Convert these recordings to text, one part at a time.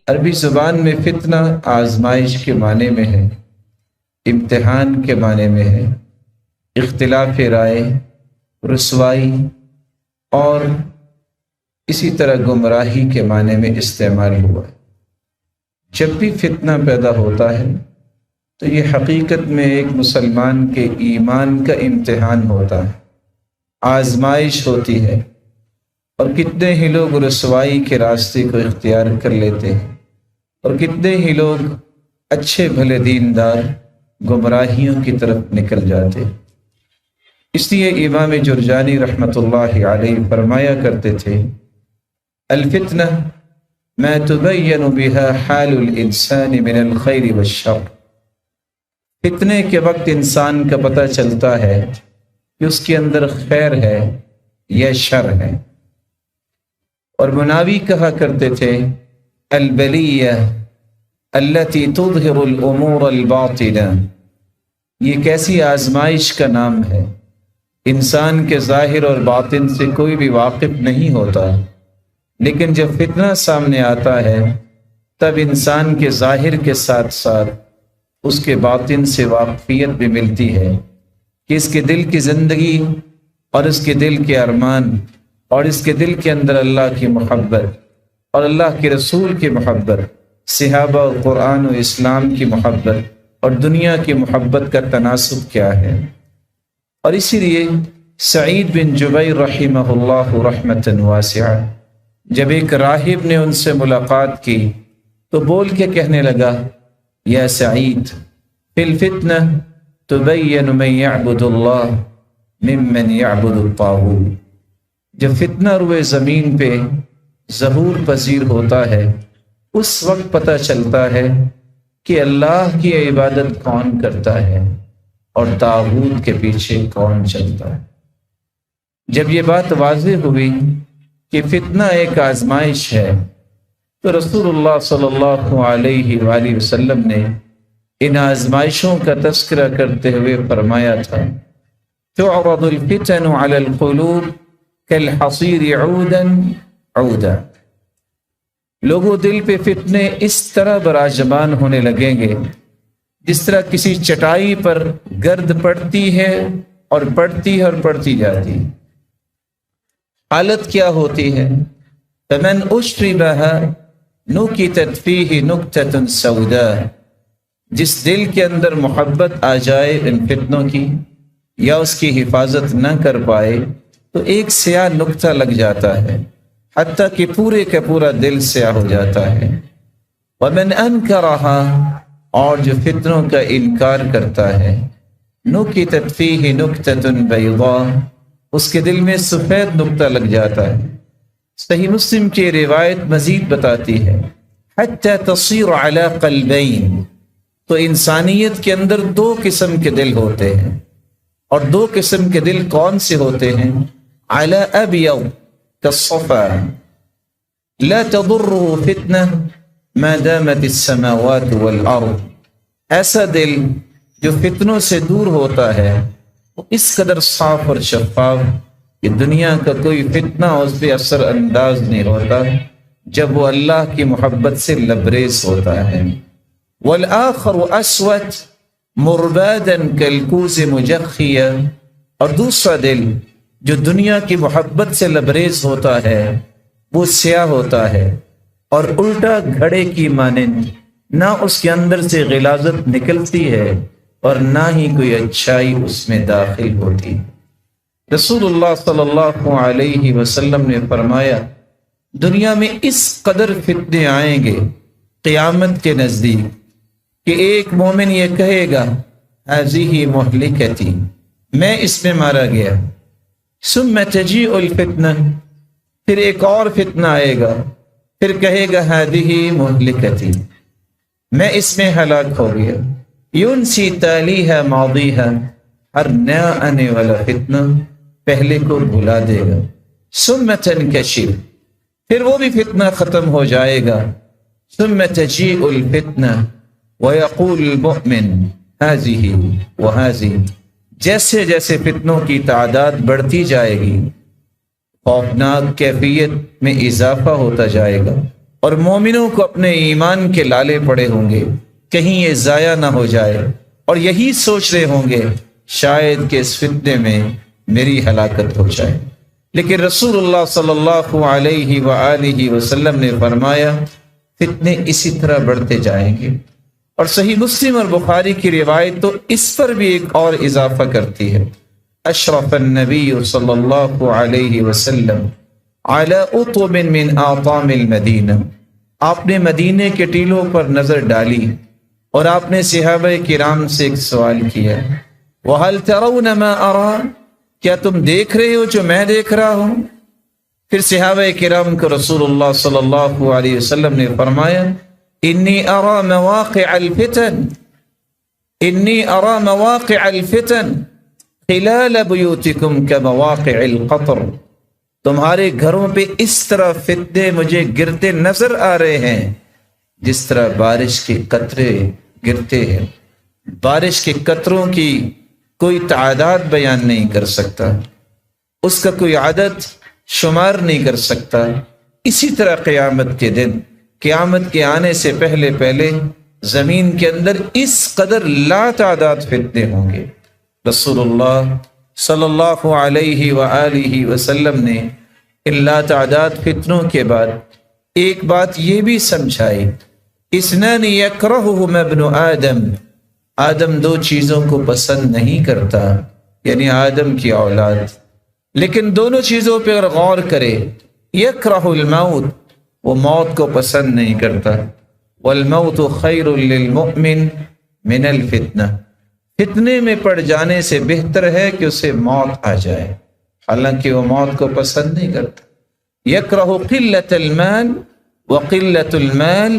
عربی زبان میں فتنہ آزمائش کے معنی میں ہے، امتحان کے معنی میں ہے، اختلاف رائے، رسوائی اور اسی طرح گمراہی کے معنی میں استعمال ہوا ہے۔ جب بھی فتنہ پیدا ہوتا ہے تو یہ حقیقت میں ایک مسلمان کے ایمان کا امتحان ہوتا ہے، آزمائش ہوتی ہے، اور کتنے ہی لوگ رسوائی کے راستے کو اختیار کر لیتے ہیں اور کتنے ہی لوگ اچھے بھلے دیندار گمراہیوں کی طرف نکل جاتے ہیں۔ اس لیے امام جرجانی رحمۃ اللہ علیہ فرمایا کرتے تھے، الفتنہ ما تبین بها حال الانسان من الخیر والشر۔ فتنے کے وقت انسان کا پتہ چلتا ہے کہ اس کے اندر خیر ہے یا شر ہے۔ اور مناوی کہا کرتے تھے، البلیہ التي تظہر الامور الباطنہ، یہ کیسی آزمائش کا نام ہے، انسان کے ظاہر اور باطن سے کوئی بھی واقف نہیں ہوتا، لیکن جب فتنہ سامنے آتا ہے تب انسان کے ظاہر کے ساتھ ساتھ اس کے باطن سے واقفیت بھی ملتی ہے کہ اس کے دل کی زندگی اور اس کے دل کے ارمان اور اس کے دل کے اندر اللہ کی محبت اور اللہ کے رسول کی محبت، صحابہ اور قرآن و اسلام کی محبت اور دنیا کی محبت کا تناسب کیا ہے۔ اور اسی لیے سعید بن جبیر رحمہ اللہ رحمۃ واسعہ جب ایک راہب نے ان سے ملاقات کی تو بول کے کہنے لگا، یا سعید فی الفتنہ تبین من یعبد اللہ ممن یعبد الطاغوت۔ جب فتنہ روئے زمین پہ ظہور پذیر ہوتا ہے اس وقت پتہ چلتا ہے کہ اللہ کی عبادت کون کرتا ہے اور طاغوت کے پیچھے کون چلتا ہے۔ جب یہ بات واضح ہوئی کہ فتنہ ایک آزمائش ہے تو رسول اللہ صلی اللہ علیہ وآلہ وسلم نے ان آزمائشوں کا تذکرہ کرتے ہوئے فرمایا تھا، تعرض الفتن علی القلوب کالحصیر عودا عودا۔ لوگوں دل پہ فتنے اس طرح براجمان ہونے لگیں گے جس طرح کسی چٹائی پر گرد پڑتی ہے اور پڑتی ہے اور پڑتی جاتی ہے۔ حالت کیا ہوتی ہے، فمن اشربها نکتت فیہ نکتۃ سوداء، جس دل کے اندر محبت آ جائے ان فتنوں کی یا اس کی حفاظت نہ کر پائے تو ایک سیاہ نقطہ لگ جاتا ہے حتیٰ کہ پورے کا پورا دل سیاہ ہو جاتا ہے۔ ومن انکرها، اور جو فتنوں کا انکار کرتا ہے، نکتت فیہ نکتۃ بیضاء، اس کے دل میں سفید نقطہ لگ جاتا ہے۔ صحیح مسلم کی روایت مزید بتاتی ہے، حتی تصیر علی قلبین، تو انسانیت کے اندر دو قسم کے دل ہوتے ہیں، اور دو قسم کے دل کون سے ہوتے ہیں؟ علی ابیض کالصفا لا تضره فتنہ ما دامت السماوات والارض، ایسا دل جو فتنوں سے دور ہوتا ہے وہ اس قدر صاف اور شفاف کہ دنیا کا کوئی فتنہ اس پہ اثر انداز نہیں ہوتا جب وہ اللہ کی محبت سے لبریز ہوتا ہے۔ والآخر اسود مربادا کالکوز مجخیا، اور دوسرا دل جو دنیا کی محبت سے لبریز ہوتا ہے وہ سیاہ ہوتا ہے اور الٹا گھڑے کی مانند، نہ اس کے اندر سے غلاظت نکلتی ہے اور نہ ہی کوئی اچھائی اس میں داخل ہوتی۔ رسول اللہ صلی اللہ علیہ وسلم نے فرمایا، دنیا میں اس قدر فتنے آئیں گے قیامت کے نزدیک کہ ایک مومن یہ کہے گا، ہذہ مہلکتی، میں اس میں مارا گیا۔ ثم تجیء الفتنہ، پھر ایک اور فتنہ آئے گا، پھر کہے گا ہذہ مہلکتی، میں اس میں ہلاک ہو گیا۔ ینسی تالیہا ماضیہا، ہر نیا آنے والا فتنہ پہلے کو بھلا دے گا۔ ثم تنکشف، پھر وہ بھی فتنہ ختم ہو جائے گا۔ ثم تجیء الفتنہ ویقول المؤمن ہذہ وہذہ، جیسے جیسے فتنوں کی تعداد بڑھتی جائے گی خوفناک کیفیت میں اضافہ ہوتا جائے گا، اور مومنوں کو اپنے ایمان کے لالے پڑے ہوں گے کہیں یہ ضائع نہ ہو جائے، اور یہی سوچ رہے ہوں گے شاید کہ اس فتنے میں میری ہلاکت ہو جائے۔ لیکن رسول اللہ صلی اللہ علیہ وآلہ وسلم نے فرمایا فتنے اسی طرح بڑھتے جائیں گے۔ اور صحیح مسلم اور بخاری کی روایت تو اس پر بھی ایک اور اضافہ کرتی ہے، اشرف النبی صلی اللہ علیہ وسلم علی اطب من اطام المدینہ، آپ نے مدینے کے ٹیلوں پر نظر ڈالی اور آپ نے صحابہ کرام سے ایک سوال کیا، وَهَلْ تَرَوْنَ مَا أَرَى، کیا تم دیکھ رہے ہو جو میں دیکھ رہا ہوں؟ پھر صحابہ کرام کو رسول اللہ صلی اللہ علیہ وسلم نے فرمایا انی ارى مواقع الفتن، انی ارى مواقع الفتن خلال بیوتکم کمواقع القطر، تمہارے گھروں پہ اس طرح فتنے مجھے گرتے نظر آ رہے ہیں جس طرح بارش کے قطرے گرتے ہیں۔ بارش کے قطروں کی کوئی تعداد بیان نہیں کر سکتا، اس کا کوئی عدد شمار نہیں کر سکتا۔ اسی طرح قیامت کے دن، قیامت کے آنے سے پہلے پہلے زمین کے اندر اس قدر لا تعداد فتنے ہوں گے۔ رسول اللہ صلی اللہ علیہ وآلہ وسلم نے ان لا تعداد فتنوں کے بعد ایک بات یہ بھی سمجھائی، اثنان یکرہہما ابن آدم، آدم دو چیزوں کو پسند نہیں کرتا، یعنی آدم کی اولاد، لیکن دونوں چیزوں پہ اگر غور کرے، یکرہ الموت، وہ موت کو پسند نہیں کرتا، والموت خیر للمؤمن من الفتنہ، فتنے میں پڑ جانے سے بہتر ہے کہ اسے موت آ جائے، حالانکہ وہ موت کو پسند نہیں کرتا۔ یکرہ قلت المال وقلت المال،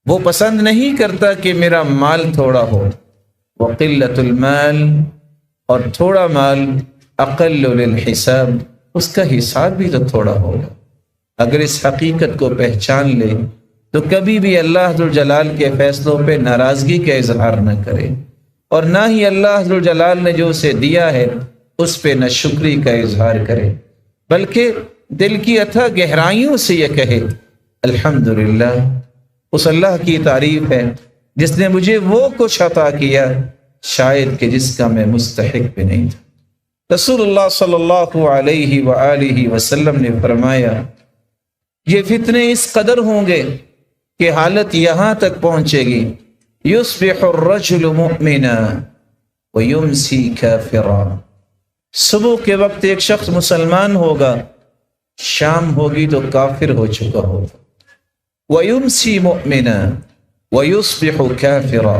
وہ پسند نہیں کرتا کہ میرا مال تھوڑا ہو، وقلت المال، اور تھوڑا مال اقل للحساب، اس کا حساب بھی تو تھوڑا ہوگا۔ اگر اس حقیقت کو پہچان لے تو کبھی بھی اللہ ذوالجلال کے فیصلوں پہ ناراضگی کا اظہار نہ کرے، اور نہ ہی اللہ ذوالجلال نے جو اسے دیا ہے اس پہ نہ شکری کا اظہار کرے، بلکہ دل کی اتھا گہرائیوں سے یہ کہے الحمدللہ، اس اللہ کی تعریف ہے جس نے مجھے وہ کچھ عطا کیا شاید کہ جس کا میں مستحق بھی نہیں تھا۔ رسول اللہ صلی اللہ علیہ وآلہ وسلم نے فرمایا یہ فتنے اس قدر ہوں گے کہ حالت یہاں تک پہنچے گی، یصبح الرجل مؤمنا ویمسی کافرا، صبح کے وقت ایک شخص مسلمان ہوگا، شام ہوگی تو کافر ہو چکا ہوگا، ویمسی مؤمنا ویصبح کافرا،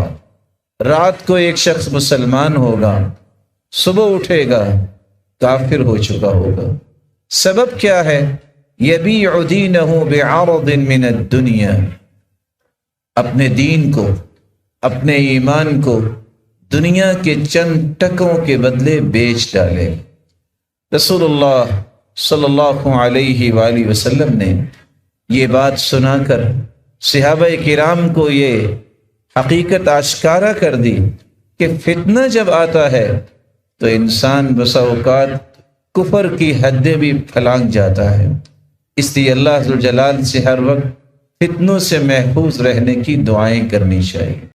رات کو ایک شخص مسلمان ہوگا، صبح اٹھے گا کافر ہو چکا ہوگا۔ سبب کیا ہے؟ یبیع دینہ بعرض من الدنیا، اپنے دین کو، اپنے ایمان کو دنیا کے چند ٹکوں کے بدلے بیچ ڈالے۔ رسول اللہ صلی اللہ علیہ وآلہ وسلم نے یہ بات سنا کر صحابہ کرام کو یہ حقیقت آشکارا کر دی کہ فتنہ جب آتا ہے تو انسان بسا اوقات کفر کی حدیں بھی پھلانگ جاتا ہے، اس لیے اللہ ذوالجلال سے ہر وقت فتنوں سے محفوظ رہنے کی دعائیں کرنی چاہیے۔